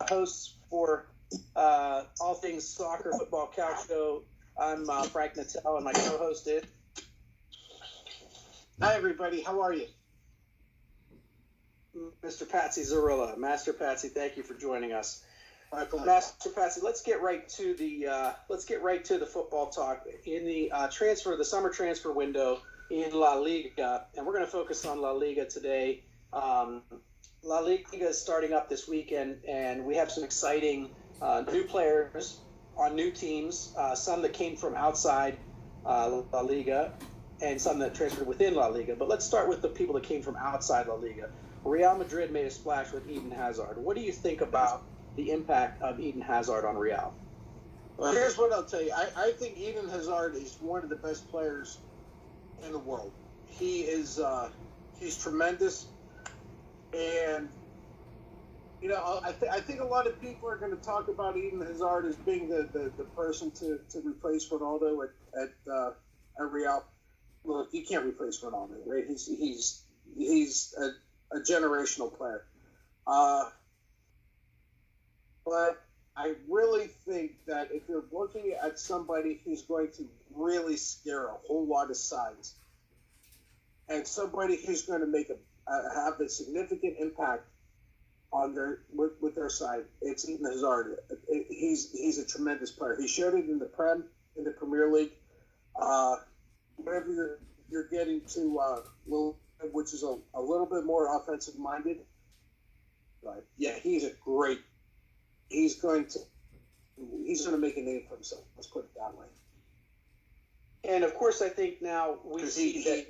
hosts for All Things Soccer Football Couch Show. I'm Frank Nattel, and my co-host is. Hi, everybody. How are you? Mr. Patsy Zarilla. Master Patsy, thank you for joining us. My pleasure. Master Patsy, let's get right to the football talk. In the the summer transfer window in La Liga, and we're going to focus on La Liga today. La Liga is starting up this weekend, and we have some exciting new players on new teams, some that came from outside La Liga and some that transferred within La Liga. But let's start with the people that came from outside La Liga. Real Madrid made a splash with Eden Hazard. What do you think about the impact of Eden Hazard on Real? Well, here's what I'll tell you. I think Eden Hazard is one of the best players in the world. He is he's tremendous. And, I think a lot of people are going to talk about Eden Hazard as being the person to replace Ronaldo at Real. Look, you can't replace Ronaldo, right? He's a generational player. But I really think that if you're looking at somebody who's going to really scare a whole lot of sides, and somebody who's going to make have a significant impact on with their side, it's Eden Hazard. He's a tremendous player. He showed it in the Premier League. Whenever you're getting to which is a little bit more offensive minded, but yeah, he's going to make a name for himself. Let's put it that way. And of course, I think now we see that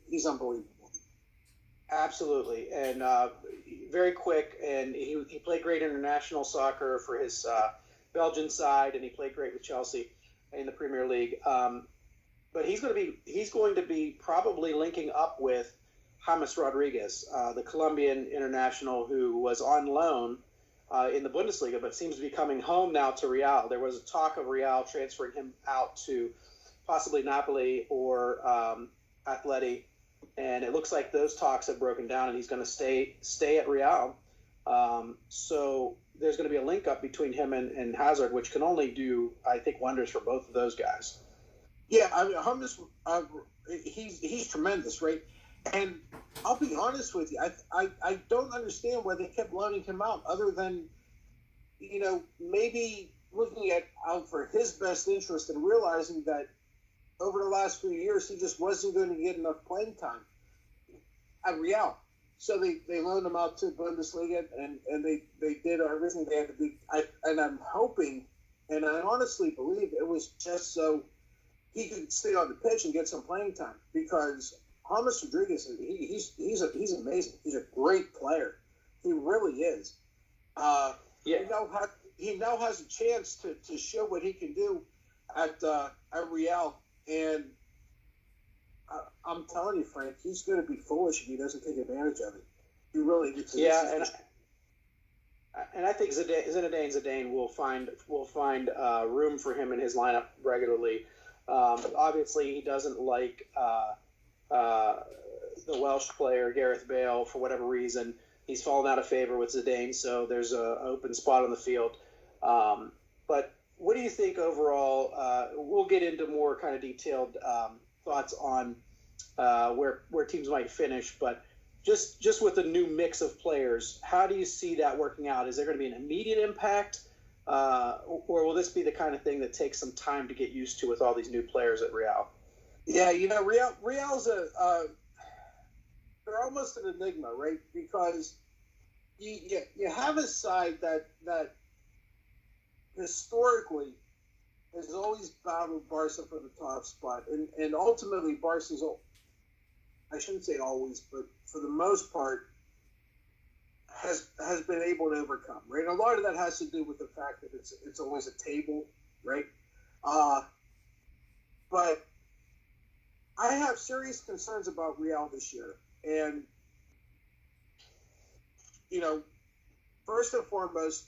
he's unbelievable. Absolutely, and very quick, and he played great international soccer for his Belgian side, and he played great with Chelsea in the Premier League. But he's going to be probably linking up with James Rodriguez, the Colombian international who was on loan in the Bundesliga, but seems to be coming home now to Real. There was a talk of Real transferring him out to possibly Napoli or Atleti, and it looks like those talks have broken down, and he's going to stay at Real. So there's going to be a link up between him and Hazard, which can only do, I think, wonders for both of those guys. Yeah, I mean, James, he's tremendous, right? And I'll be honest with you, I don't understand why they kept loaning him out, other than, maybe looking out for his best interest and realizing that over the last few years he just wasn't going to get enough playing time at Real. So they loaned him out to Bundesliga, and they did everything they had to do. And I'm hoping, and I honestly believe it was just so he could stay on the pitch and get some playing time, because James Rodriguez, he's amazing. He's a great player. He really is. He now has a chance to show what he can do at Real, and I'm telling you, Frank, he's going to be foolish if he doesn't take advantage of it. He really needs to. Yeah, and I think Zinedine Zidane will find room for him in his lineup regularly. Obviously, he doesn't like the Welsh player Gareth Bale for whatever reason. He's fallen out of favor with Zidane, so there's an open spot on the field. But what do you think overall? We'll get into more kind of detailed thoughts on where teams might finish, but just with the new mix of players, how do you see that working out? Is there going to be an immediate impact? Or will this be the kind of thing that takes some time to get used to with all these new players at Real? Yeah, Real's they're almost an enigma, right? Because you have a side that historically has always battled Barca for the top spot, and ultimately Barca's, I shouldn't say always, but for the most part, has been able to overcome, right? A lot of that has to do with the fact that it's always a table, right? But I have serious concerns about Real this year, and first and foremost,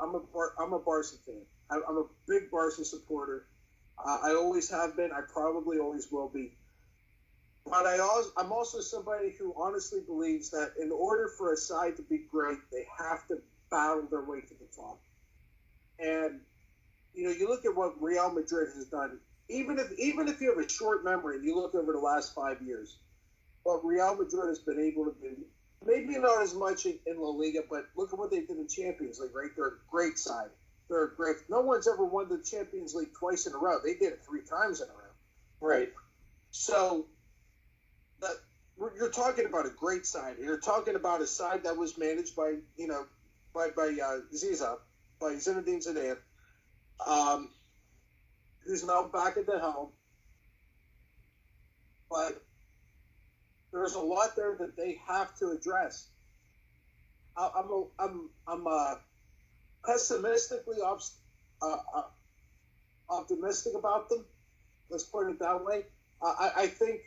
I'm a Barca fan. I'm a big Barca supporter. I always have been. I probably always will be. But I'm also somebody who honestly believes that in order for a side to be great, they have to battled their way to the top. And you look at what Real Madrid has done. Even if you have a short memory and you look over the last 5 years, what Real Madrid has been able to do, maybe not as much in La Liga, but look at what they did in Champions League, right? They're a great side. They're great. No one's ever won the Champions League twice in a row. They did it 3 times in a row. Right. So you're talking about a great side. You're talking about a side that was managed by Ziza, by Zinedine Zidane, who's now back at the helm. But there's a lot there that they have to address. I'm pessimistically optimistic about them. Let's put it that way. I think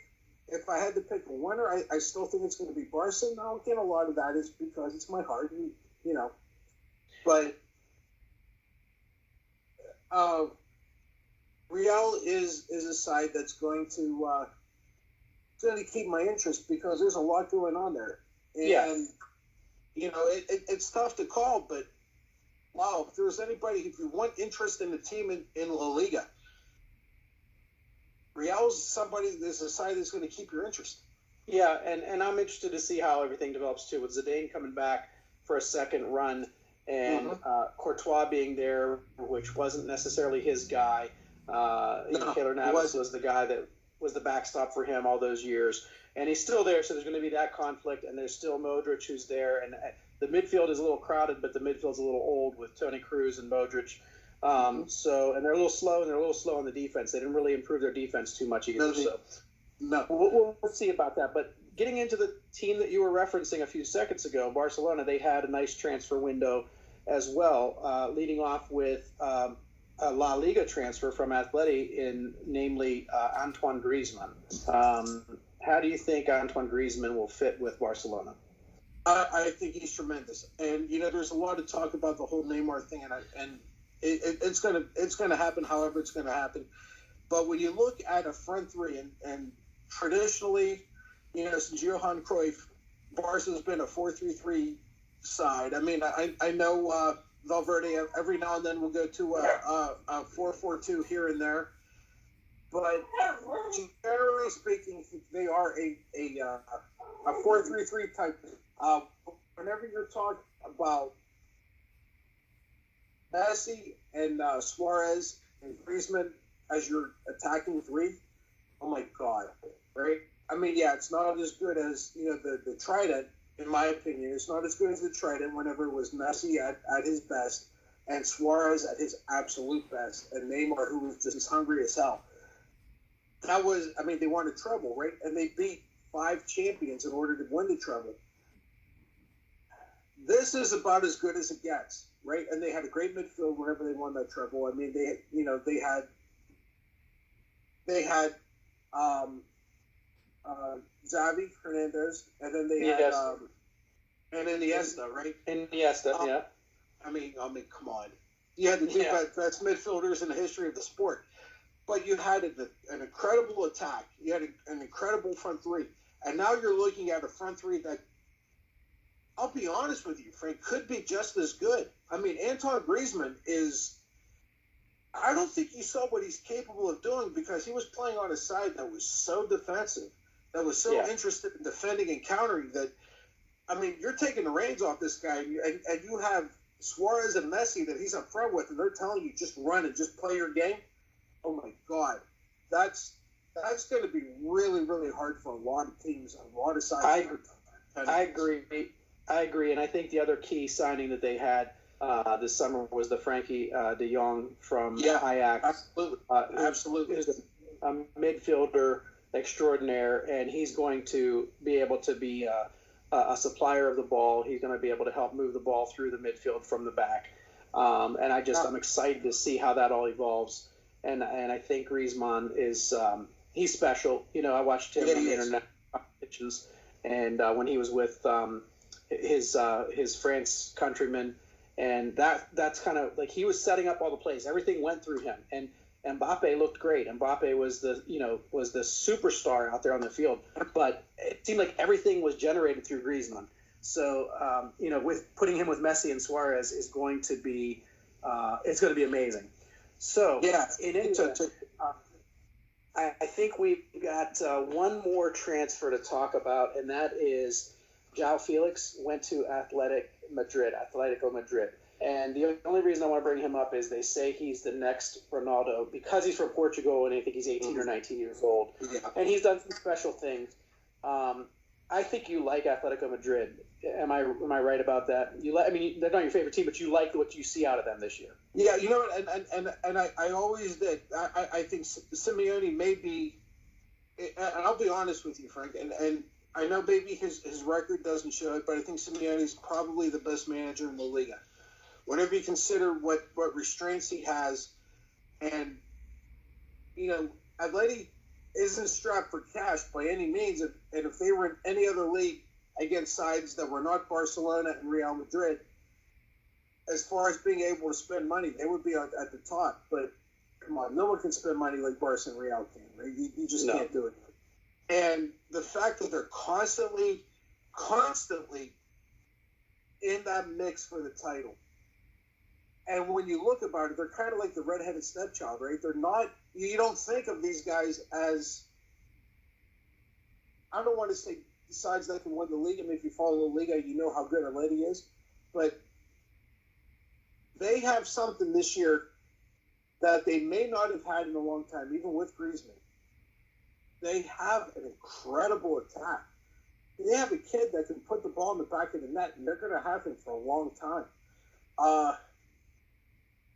if I had to pick a winner, I still think it's going to be Barca. Now, again, a lot of that is because it's my heart, But Real is a side that's going to keep my interest because there's a lot going on there. And, it's tough to call, but wow, if if you want interest in the team in La Liga, Real's there's a side that's going to keep your interest. Yeah, and I'm interested to see how everything develops too, with Zidane coming back for a second run and Courtois being there, which wasn't necessarily his guy. Keylor Navas was the guy that was the backstop for him all those years. And he's still there, so there's going to be that conflict, and there's still Modric who's there. And the midfield is a little crowded, but the midfield's a little old with Toni Kroos and Modric. And they're a little slow, and they're a little slow on the defense. They didn't really improve their defense too much either. We'll see about that. But getting into the team that you were referencing a few seconds ago, Barcelona, they had a nice transfer window as well, leading off with a La Liga transfer from Atleti, namely Antoine Griezmann. How do you think Antoine Griezmann will fit with Barcelona? I think he's tremendous, and there's a lot of talk about the whole Neymar thing, and it's gonna happen. However, it's gonna happen. But when you look at a front three, and traditionally, since Johan Cruyff, Barca's been a 4-3-3 side. I mean, I know Valverde every now and then will go to a 4-4-2 here and there. But generally speaking, they are a 4-3-3 type. Whenever you're talking about Messi and Suarez and Griezmann as your attacking three, oh my God, right? I mean, yeah, it's not as good as the Trident, in my opinion. It's not as good as the Trident whenever it was Messi at his best and Suarez at his absolute best, and Neymar, who was just as hungry as hell. They won a treble, right? And they beat 5 champions in order to win the treble. This is about as good as it gets, right? And they had a great midfield whenever they won that treble. I mean, they had Xavi Hernandez, and then they had and Iniesta, right? Iniesta, yeah. I mean, come on. You had the two best midfielders in the history of the sport. But you had an incredible attack. You had an incredible front three. And now you're looking at a front three that, I'll be honest with you, Frank, could be just as good. I mean, Antoine Griezmann I don't think you saw what he's capable of doing because he was playing on a side that was so defensive, that was so interested in defending and countering that, I mean, you're taking the reins off this guy, and you have Suarez and Messi that he's up front with, and they're telling you just run and just play your game. Oh my God, that's going to be really, really hard for a lot of teams, a lot of sides. I agree, and I think the other key signing that they had this summer was the Frankie de Jong from Ajax. Absolutely. He's a midfielder extraordinaire, and he's going to be able to be a supplier of the ball. He's going to be able to help move the ball through the midfield from the back, and I'm excited to see how that all evolves. And I think Griezmann is he's special. I watched him on the internet competitions, and when he was with his France countrymen, and that's kind of like he was setting up all the plays. Everything went through him, and Mbappe looked great. Mbappe was the superstar out there on the field, but it seemed like everything was generated through Griezmann. So with putting him with Messi and Suarez is going to be it's going to be amazing. So Yeah, in any event, I think we've got one more transfer to talk about, and that is João Felix went to Atletico Madrid. And the only reason I want to bring him up is they say he's the next Ronaldo because he's from Portugal and I think he's 18 or 19 years old. Yeah. And he's done some special things. I think you like Atletico Madrid. Am I right about that? They're not your favorite team, but you like what you see out of them this year. Yeah, you know what, and I always did. I think Simeone may be, and I'll be honest with you, Frank, and I know maybe his record doesn't show it, but I think Simeone is probably the best manager in the Liga. Whenever you consider what restraints he has, and Atleti isn't strapped for cash by any means, and if they were in any other league against sides that were not Barcelona and Real Madrid, as far as being able to spend money, they would be at the top. But come on, no one can spend money like Barca and Real can. Right? You just can't do it. And the fact that they're constantly in that mix for the title. And when you look about it, they're kind of like the redheaded stepchild, right? They're not. You don't think of these guys as. I don't want to say sides that can win the league. I mean, if you follow the Liga, you know how good Atleti is, but they have something this year that they may not have had in a long time, even with Griezmann. They have an incredible attack. They have a kid that can put the ball in the back of the net, and they're going to have him for a long time.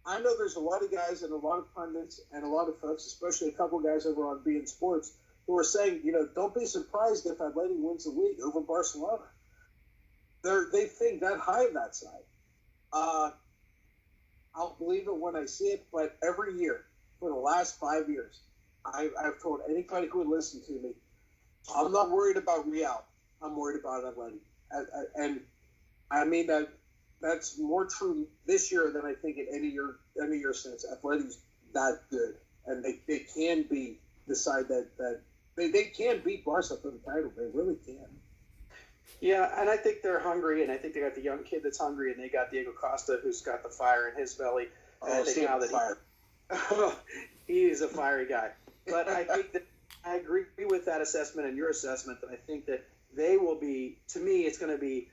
I know there's a lot of guys and a lot of pundits and a lot of folks, especially a couple of guys over on beIN Sports, who are saying, don't be surprised if Atleti wins the league over Barcelona. They think that high on that side. I'll believe it when I see it, but every year for the last 5 years, I've told anybody who would listen to me, I'm not worried about Real. I'm worried about Atleti. And I mean that's more true this year than I think in any year since. Atleti's that good, and they can be the side that they can beat Barca for the title. They really can. Yeah, and I think they're hungry, and I think they got the young kid that's hungry, and they got Diego Costa who's got the fire in his belly. And I think now that he is a fiery guy. But I think that I agree with that assessment and your assessment that I think that they will be. To me, it's going to be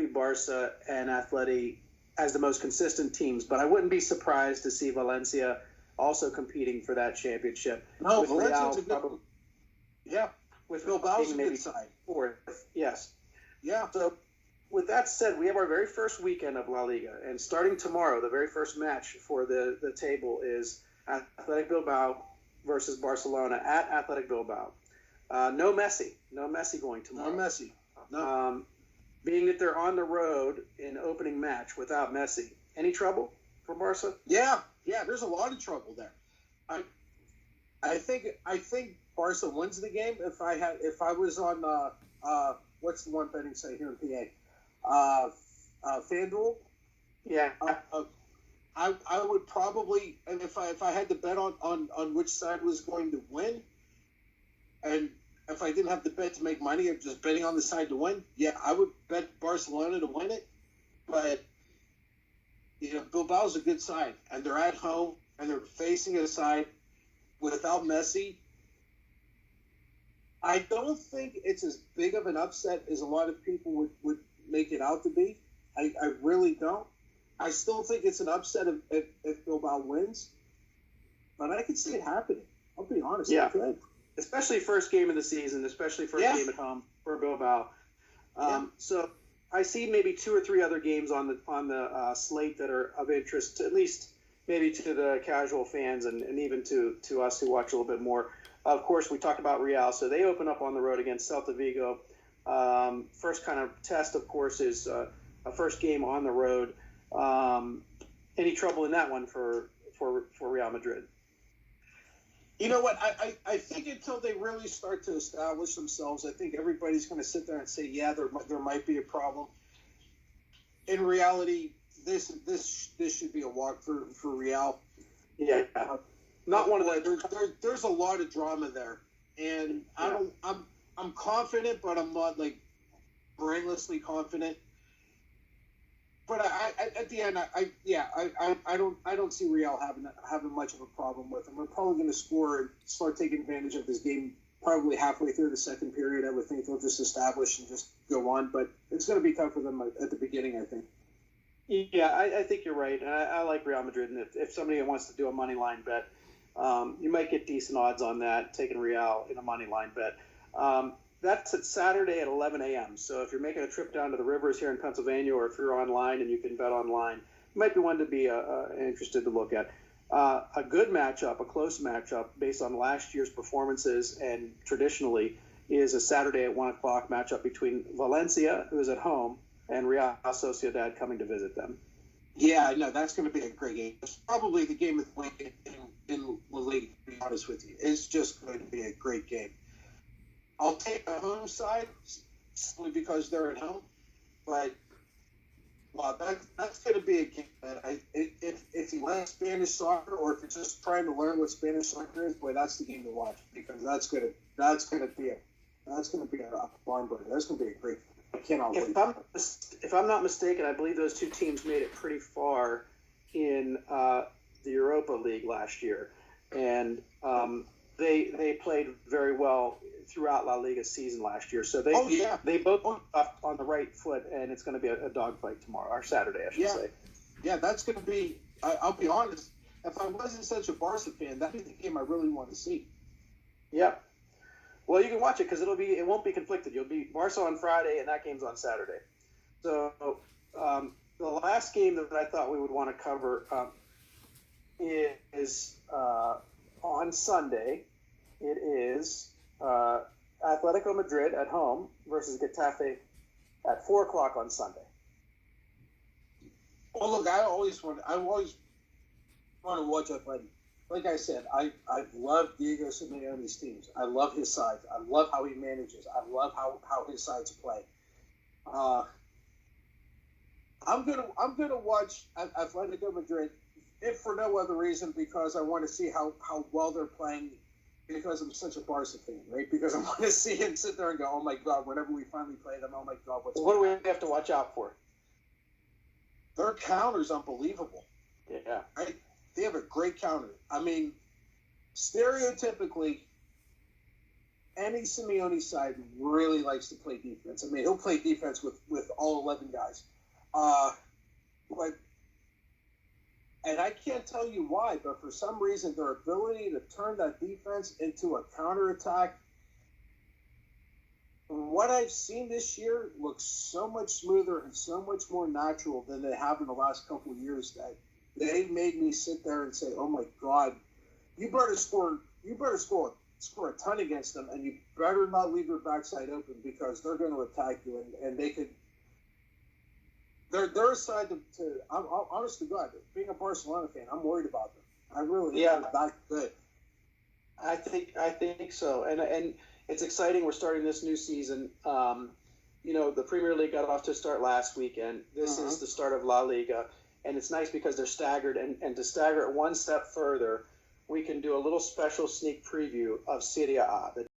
Barca and Atleti as the most consistent teams. But I wouldn't be surprised to see Valencia also competing for that championship. No, with Valencia's Real, a good. Yeah, with Bilbao's a maybe good side. Fourth, yes. Yeah. So, with that said, we have our very first weekend of La Liga, and starting tomorrow, the very first match for the table is Athletic Bilbao versus Barcelona at Athletic Bilbao. No Messi going tomorrow. No Messi. No. Being that they're on the road in opening match without Messi, any trouble for Barca? Yeah. There's a lot of trouble there. I think Barca wins the game. If I was on what's the one betting site here in PA? FanDuel. Yeah. I would probably, and if I had to bet on which side was going to win, and if I didn't have to bet to make money, or just betting on the side to win, yeah, I would bet Barcelona to win it. But Bilbao's a good side, and they're at home, and they're facing a side without Messi. I don't think it's as big of an upset as a lot of people would make it out to be. I really don't. I still think it's an upset if Bilbao wins, but I could see it happening. I'll be honest. Yeah. I could. Especially first game of the season, especially first game at home for Bilbao. So I see maybe 2 or 3 other games on the slate that are of interest, at least maybe to the casual fans and even to us who watch a little bit more. Of course, we talked about Real, so they open up on the road against Celta Vigo. First kind of test, of course, is a first game on the road. Any trouble in that one for Real Madrid? You know what? I think until they really start to establish themselves, I think everybody's going to sit there and say, yeah, there might be a problem. In reality, this should be a walk for Real. Yeah, not one of the. There's a lot of drama there, and I'm confident, but I'm not like brainlessly confident. But at the end, I don't see Real having much of a problem with them. We're probably going to score and start taking advantage of this game probably halfway through the second period. I would think they'll just establish and just go on, but it's going to be tough for them at the beginning, I think. Yeah, I think you're right, and I like Real Madrid. And if somebody wants to do a money line bet, you might get decent odds on that, taking Real in a money line bet. That's at Saturday at 11 a.m. So if you're making a trip down to the rivers here in Pennsylvania, or if you're online and you can bet online, it might be one to be interested to look at. A good matchup, a close matchup, based on last year's performances and traditionally, is a Saturday at 1 o'clock matchup between Valencia, who is at home, and Real Sociedad coming to visit them. Yeah, no, that's going to be a great game. It's probably the game of the week in La Liga, to be honest with you. It's just going to be a great game. I'll take the home side simply because they're at home, but that's going to be a game that if you like Spanish soccer, or if you're just trying to learn what Spanish soccer is, boy, that's the game to watch, because that's going to be a barn burner. That's going to be a great. I cannot wait. If I'm not mistaken, I believe those two teams made it pretty far in the Europa League last year, and they played very well throughout La Liga season last year. So they both up on the right foot, and it's going to be a dogfight tomorrow, or Saturday, I should say. Yeah, that's going to be. I'll be honest. If I wasn't such a Barca fan, that'd be the game I really want to see. Yeah. Well, you can watch it because it won't be conflicted. You'll be Barca on Friday, and that game's on Saturday. So the last game that I thought we would want to cover is on Sunday. It is Atletico Madrid at home versus Getafe at 4 o'clock on Sunday. Well, look, I always want to watch Atletico. Like I said, I love Diego Simeone's teams. I love his sides. I love how he manages. I love how his sides play. I'm gonna watch Atletico Madrid, if for no other reason, because I want to see how well they're playing. Because I'm such a Barca fan, right? Because I want to see him sit there and go, oh my God, whenever we finally play them, oh my God, what do we have to watch out for? Their counter's unbelievable. Yeah. Right? They have a great counter. I mean, stereotypically, any Simeone side really likes to play defense. I mean, he'll play defense with all 11 guys. And I can't tell you why, but for some reason, their ability to turn that defense into a counterattack, what I've seen this year looks so much smoother and so much more natural than they have in the last couple of years, that they made me sit there and say, oh my God, you better score a ton against them, and you better not leave your backside open, because they're going to attack you, and they could. They're a side to I'm honest to God, being a Barcelona fan, I'm worried about them. I really am. That good. I think so, and it's exciting. We're starting this new season. The Premier League got off to a start last weekend. This is the start of La Liga, and it's nice because they're staggered. And to stagger it one step further, we can do a little special sneak preview of Serie A, the